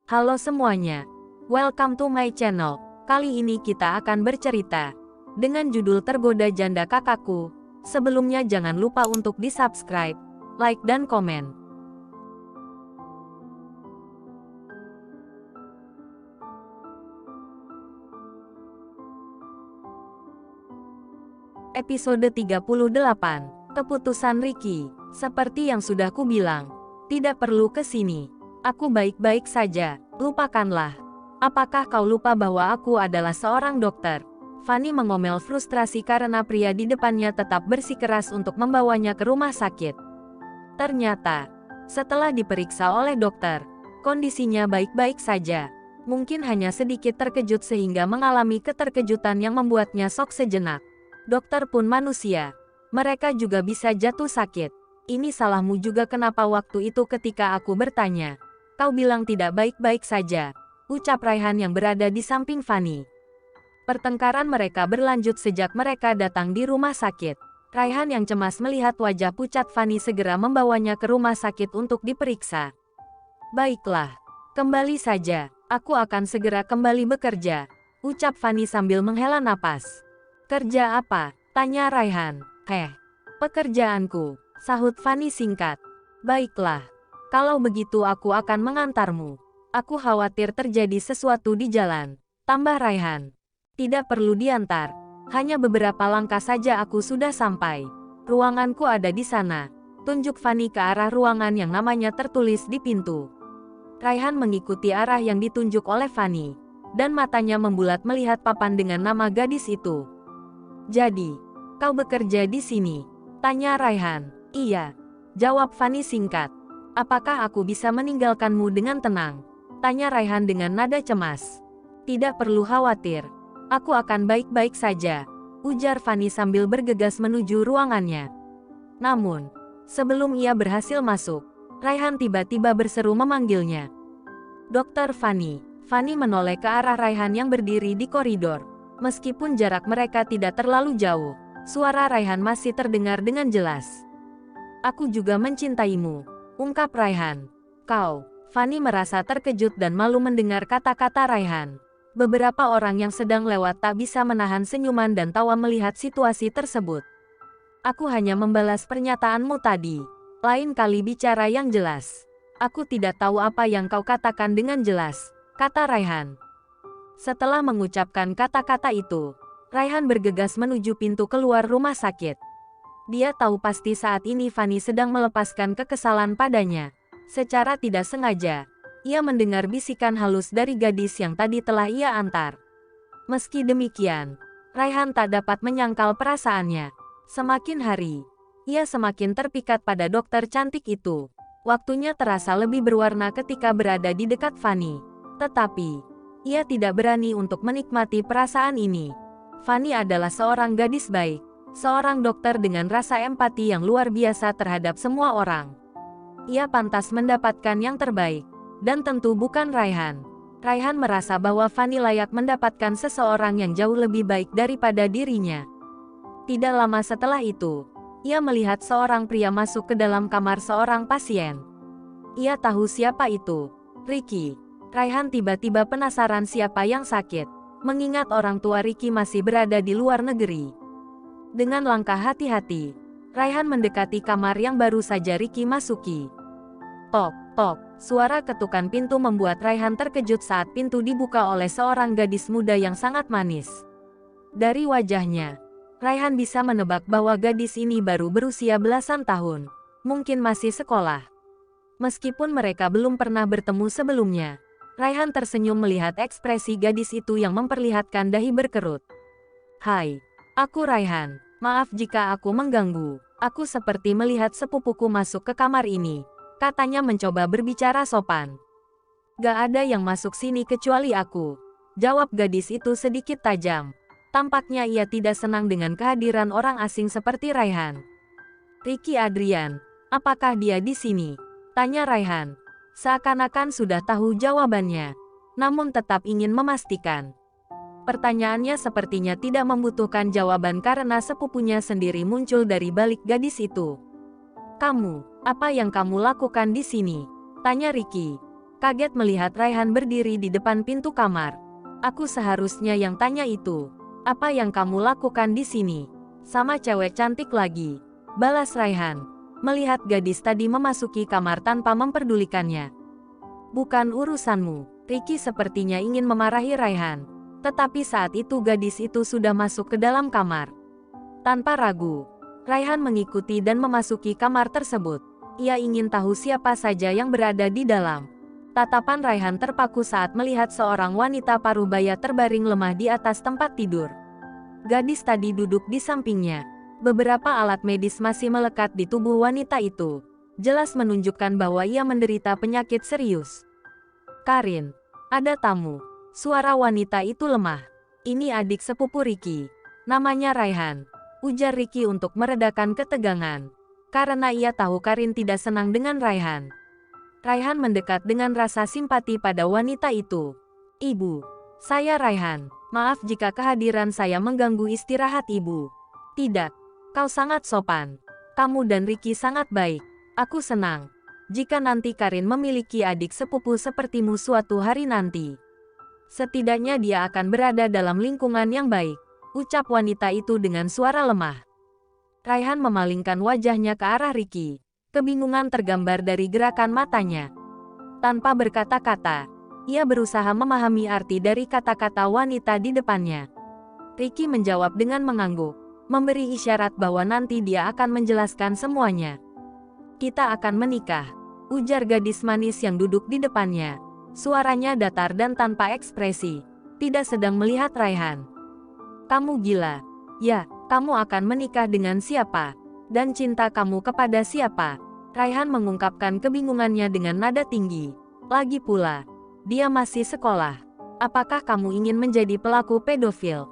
Halo semuanya, welcome to my channel. Kali ini kita akan bercerita dengan judul Tergoda Janda Kakakku. Sebelumnya jangan lupa untuk di-subscribe, like dan komen. Episode 38, Keputusan Ricky. Seperti yang sudah kubilang, tidak perlu ke sini. Aku baik-baik saja, lupakanlah. Apakah kau lupa bahwa aku adalah seorang dokter? Fanny mengomel frustrasi karena pria di depannya tetap bersikeras untuk membawanya ke rumah sakit. Ternyata, setelah diperiksa oleh dokter, kondisinya baik-baik saja. Mungkin hanya sedikit terkejut sehingga mengalami keterkejutan yang membuatnya shock sejenak. Dokter pun manusia. Mereka juga bisa jatuh sakit. Ini salahmu juga. Kenapa waktu itu ketika aku bertanya, kau bilang tidak baik-baik saja, ucap Raihan yang berada di samping Fanny. Pertengkaran mereka berlanjut sejak mereka datang di rumah sakit. Raihan yang cemas melihat wajah pucat Fanny segera membawanya ke rumah sakit untuk diperiksa. Baiklah, kembali saja, aku akan segera kembali bekerja, ucap Fanny sambil menghela napas. Kerja apa? Tanya Raihan. Pekerjaanku, sahut Fanny singkat. Baiklah, kalau begitu aku akan mengantarmu. Aku khawatir terjadi sesuatu di jalan, tambah Raihan. Tidak perlu diantar, hanya beberapa langkah saja aku sudah sampai. Ruanganku ada di sana. Tunjuk Fanny ke arah ruangan yang namanya tertulis di pintu. Raihan mengikuti arah yang ditunjuk oleh Fanny, dan matanya membulat melihat papan dengan nama gadis itu. Jadi, kau bekerja di sini? Tanya Raihan. Iya, jawab Fanny singkat. Apakah aku bisa meninggalkanmu dengan tenang? Tanya Raihan dengan nada cemas. Tidak perlu khawatir, aku akan baik-baik saja, ujar Fanny sambil bergegas menuju ruangannya. Namun, sebelum ia berhasil masuk, Raihan tiba-tiba berseru memanggilnya. Dokter Fanny. Fanny menoleh ke arah Raihan yang berdiri di koridor. Meskipun jarak mereka tidak terlalu jauh, suara Raihan masih terdengar dengan jelas. Aku juga mencintaimu, ungkap Raihan. Kau? Fanny merasa terkejut dan malu mendengar kata-kata Raihan. Beberapa orang yang sedang lewat tak bisa menahan senyuman dan tawa melihat situasi tersebut. Aku hanya membalas pernyataanmu tadi. Lain kali bicara yang jelas. Aku tidak tahu apa yang kau katakan dengan jelas, kata Raihan. Setelah mengucapkan kata-kata itu, Raihan bergegas menuju pintu keluar rumah sakit. Dia tahu pasti saat ini Fanny sedang melepaskan kekesalan padanya. Secara tidak sengaja, ia mendengar bisikan halus dari gadis yang tadi telah ia antar. Meski demikian, Raihan tak dapat menyangkal perasaannya. Semakin hari, ia semakin terpikat pada dokter cantik itu. Waktunya terasa lebih berwarna ketika berada di dekat Fanny. Tetapi, ia tidak berani untuk menikmati perasaan ini. Fanny adalah seorang gadis baik, seorang dokter dengan rasa empati yang luar biasa terhadap semua orang. Ia pantas mendapatkan yang terbaik, dan tentu bukan Raihan. Raihan merasa bahwa Fanny layak mendapatkan seseorang yang jauh lebih baik daripada dirinya. Tidak lama setelah itu, ia melihat seorang pria masuk ke dalam kamar seorang pasien. Ia tahu siapa itu, Ricky. Raihan tiba-tiba penasaran siapa yang sakit, mengingat orang tua Ricky masih berada di luar negeri. Dengan langkah hati-hati, Raihan mendekati kamar yang baru saja Ricky masuki. Tok, tok, suara ketukan pintu membuat Raihan terkejut saat pintu dibuka oleh seorang gadis muda yang sangat manis. Dari wajahnya, Raihan bisa menebak bahwa gadis ini baru berusia belasan tahun, mungkin masih sekolah. Meskipun mereka belum pernah bertemu sebelumnya, Raihan tersenyum melihat ekspresi gadis itu yang memperlihatkan dahi berkerut. Hai, aku Raihan. Maaf jika aku mengganggu. Aku seperti melihat sepupuku masuk ke kamar ini, katanya mencoba berbicara sopan. Gak ada yang masuk sini kecuali aku, jawab gadis itu sedikit tajam. Tampaknya ia tidak senang dengan kehadiran orang asing seperti Raihan. Ricky Adrian, apakah dia di sini? Tanya Raihan. Seakan-akan sudah tahu jawabannya, namun tetap ingin memastikan. Pertanyaannya sepertinya tidak membutuhkan jawaban karena sepupunya sendiri muncul dari balik gadis itu. Kamu, apa yang kamu lakukan di sini? Tanya Ricky. kaget melihat Raihan berdiri di depan pintu kamar. Aku seharusnya yang tanya itu. Apa yang kamu lakukan di sini? Sama cewek cantik lagi, balas Raihan, melihat gadis tadi memasuki kamar tanpa memperdulikannya. Bukan urusanmu. Ricky sepertinya ingin memarahi Raihan. Tetapi saat itu gadis itu sudah masuk ke dalam kamar. Tanpa ragu, Raihan mengikuti dan memasuki kamar tersebut. Ia ingin tahu siapa saja yang berada di dalam. Tatapan Raihan terpaku saat melihat seorang wanita parubaya terbaring lemah di atas tempat tidur. Gadis tadi duduk di sampingnya. Beberapa alat medis masih melekat di tubuh wanita itu. Jelas menunjukkan bahwa ia menderita penyakit serius. Karin, ada tamu. Suara wanita itu lemah. Ini adik sepupu Ricky. Namanya Raihan. Ujar Ricky untuk meredakan ketegangan. Karena ia tahu Karin tidak senang dengan Raihan. Raihan mendekat dengan rasa simpati pada wanita itu. Ibu, saya Raihan. Maaf jika kehadiran saya mengganggu istirahat ibu. Tidak, kau sangat sopan. Kamu dan Ricky sangat baik. Aku senang jika nanti Karin memiliki adik sepupu sepertimu suatu hari nanti. Setidaknya dia akan berada dalam lingkungan yang baik, ucap wanita itu dengan suara lemah. Raihan memalingkan wajahnya ke arah Ricky. Kebingungan tergambar dari gerakan matanya. Tanpa berkata-kata, ia berusaha memahami arti dari kata-kata wanita di depannya. Ricky menjawab dengan mengangguk, memberi isyarat bahwa nanti dia akan menjelaskan semuanya. Kita akan menikah, ujar gadis manis yang duduk di depannya. Suaranya datar dan tanpa ekspresi, tidak sedang melihat Raihan. Kamu gila. Ya, kamu akan menikah dengan siapa? Dan cinta kamu kepada siapa? Raihan mengungkapkan kebingungannya dengan nada tinggi. Lagi pula, dia masih sekolah. Apakah kamu ingin menjadi pelaku pedofil?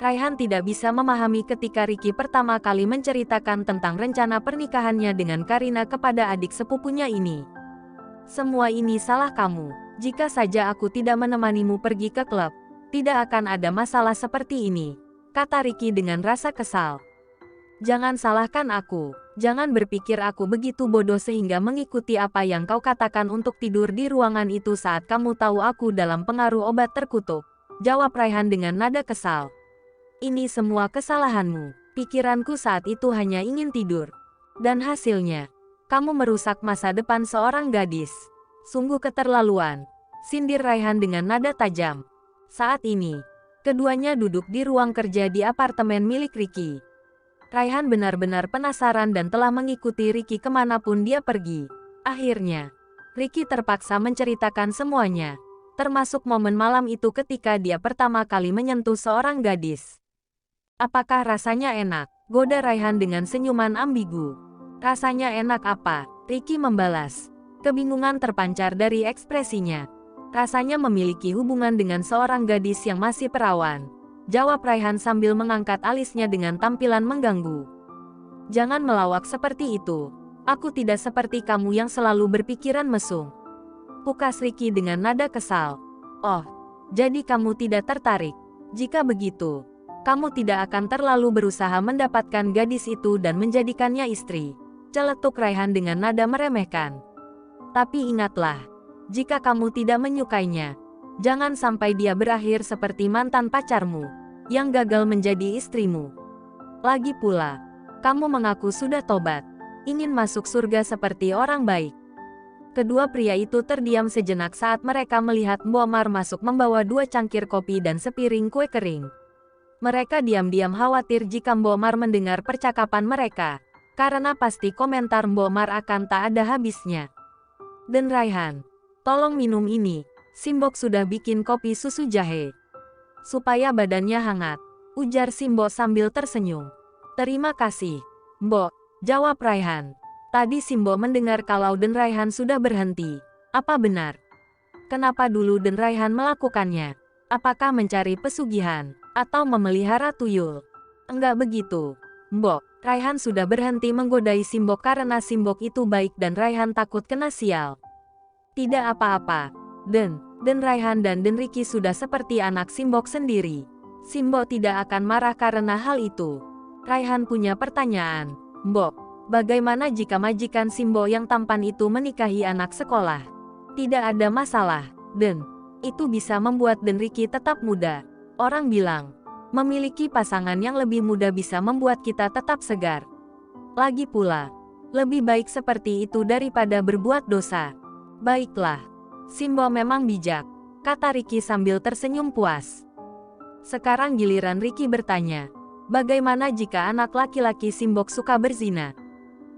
Raihan tidak bisa memahami ketika Ricky pertama kali menceritakan tentang rencana pernikahannya dengan Karina kepada adik sepupunya ini. Semua ini salah kamu. Jika saja aku tidak menemanimu pergi ke klub, tidak akan ada masalah seperti ini, kata Ricky dengan rasa kesal. Jangan salahkan aku. Jangan berpikir aku begitu bodoh sehingga mengikuti apa yang kau katakan untuk tidur di ruangan itu saat kamu tahu aku dalam pengaruh obat terkutuk. Jawab Raihan dengan nada kesal. Ini semua kesalahanmu. Pikiranku saat itu hanya ingin tidur. Dan hasilnya, kamu merusak masa depan seorang gadis. Sungguh keterlaluan, sindir Raihan dengan nada tajam. Saat ini, keduanya duduk di ruang kerja di apartemen milik Ricky. Raihan benar-benar penasaran dan telah mengikuti Ricky kemanapun dia pergi. Akhirnya, Ricky terpaksa menceritakan semuanya, termasuk momen malam itu ketika dia pertama kali menyentuh seorang gadis. Apakah rasanya enak? Goda Raihan dengan senyuman ambigu. Rasanya enak apa? Ricky membalas. Kebingungan terpancar dari ekspresinya. Rasanya memiliki hubungan dengan seorang gadis yang masih perawan. Jawab Raihan sambil mengangkat alisnya dengan tampilan mengganggu. Jangan melawak seperti itu. Aku tidak seperti kamu yang selalu berpikiran mesum. Pukas Ricky dengan nada kesal. Oh, jadi kamu tidak tertarik. Jika begitu, kamu tidak akan terlalu berusaha mendapatkan gadis itu dan menjadikannya istri. Celetuk Raihan dengan nada meremehkan. Tapi ingatlah, jika kamu tidak menyukainya, jangan sampai dia berakhir seperti mantan pacarmu, yang gagal menjadi istrimu. Lagi pula, kamu mengaku sudah tobat, ingin masuk surga seperti orang baik. Kedua pria itu terdiam sejenak saat mereka melihat Mbok Mar masuk membawa 2 cangkir kopi dan sepiring kue kering. Mereka diam-diam khawatir jika Mbok Mar mendengar percakapan mereka, karena pasti komentar Mbok Mar akan tak ada habisnya. Dan Raihan, tolong minum ini, Simbok sudah bikin kopi susu jahe. Supaya badannya hangat, ujar Simbok sambil tersenyum. Terima kasih, Mbok, jawab Raihan. Tadi Simbok mendengar kalau Den Raihan sudah berhenti. Apa benar? Kenapa dulu Den Raihan melakukannya? Apakah mencari pesugihan, atau memelihara tuyul? Enggak begitu, Mbok. Raihan sudah berhenti menggodai Simbok karena Simbok itu baik dan Raihan takut kena sial. Tidak apa-apa, Den Raihan dan Den Ricky sudah seperti anak Simbok sendiri. Simbok tidak akan marah karena hal itu. Raihan punya pertanyaan, Mbok. Bagaimana jika majikan Simbok yang tampan itu menikahi anak sekolah? Tidak ada masalah, Den. Itu bisa membuat Den Ricky tetap muda. Orang bilang, memiliki pasangan yang lebih muda bisa membuat kita tetap segar. Lagi pula, lebih baik seperti itu daripada berbuat dosa. Baiklah, Simbo memang bijak, kata Ricky sambil tersenyum puas. Sekarang giliran Ricky bertanya, bagaimana jika anak laki-laki Simbok suka berzina?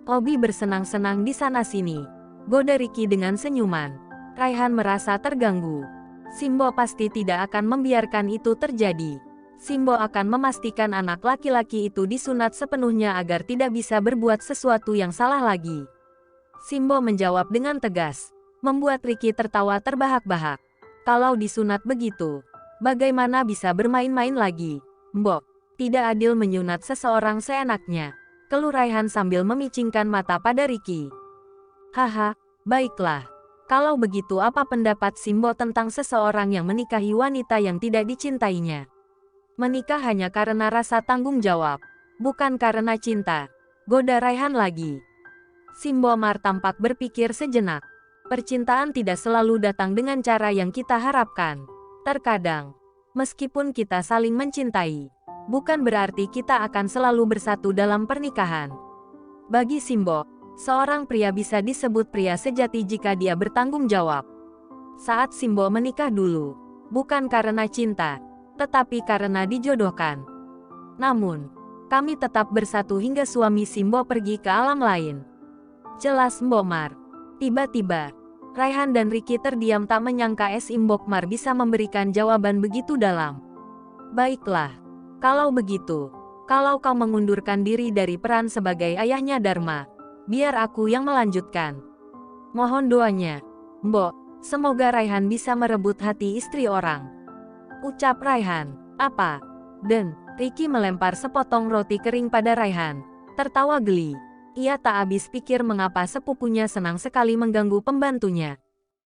Obi bersenang-senang di sana-sini, goda Ricky dengan senyuman. Raihan merasa terganggu. Simbo pasti tidak akan membiarkan itu terjadi. Simbo akan memastikan anak laki-laki itu disunat sepenuhnya agar tidak bisa berbuat sesuatu yang salah lagi. Simbo menjawab dengan tegas, membuat Ricky tertawa terbahak-bahak. Kalau disunat begitu, bagaimana bisa bermain-main lagi? Mbok, tidak adil menyunat seseorang seenaknya, keluh Raihan sambil memicingkan mata pada Ricky. Haha, baiklah. Kalau begitu apa pendapat Simbo tentang seseorang yang menikahi wanita yang tidak dicintainya? Menikah hanya karena rasa tanggung jawab, bukan karena cinta, goda Raihan lagi. Simbo Mar tampak berpikir sejenak. Percintaan tidak selalu datang dengan cara yang kita harapkan. Terkadang, meskipun kita saling mencintai, bukan berarti kita akan selalu bersatu dalam pernikahan. Bagi Simbo, seorang pria bisa disebut pria sejati jika dia bertanggung jawab. Saat Simbo menikah dulu, bukan karena cinta, tetapi karena dijodohkan. Namun, kami tetap bersatu hingga suami Simbo pergi ke alam lain. Jelas Mbok Mar. Tiba-tiba, Raihan dan Ricky terdiam tak menyangka Mbok Mar bisa memberikan jawaban begitu dalam. Baiklah, kalau begitu, kalau kau mengundurkan diri dari peran sebagai ayahnya Dharma, biar aku yang melanjutkan. Mohon doanya, Mbok, semoga Raihan bisa merebut hati istri orang. Ucap Raihan. Apa? Dan Ricky melempar sepotong roti kering pada Raihan, tertawa geli. Ia tak habis pikir mengapa sepupunya senang sekali mengganggu pembantunya.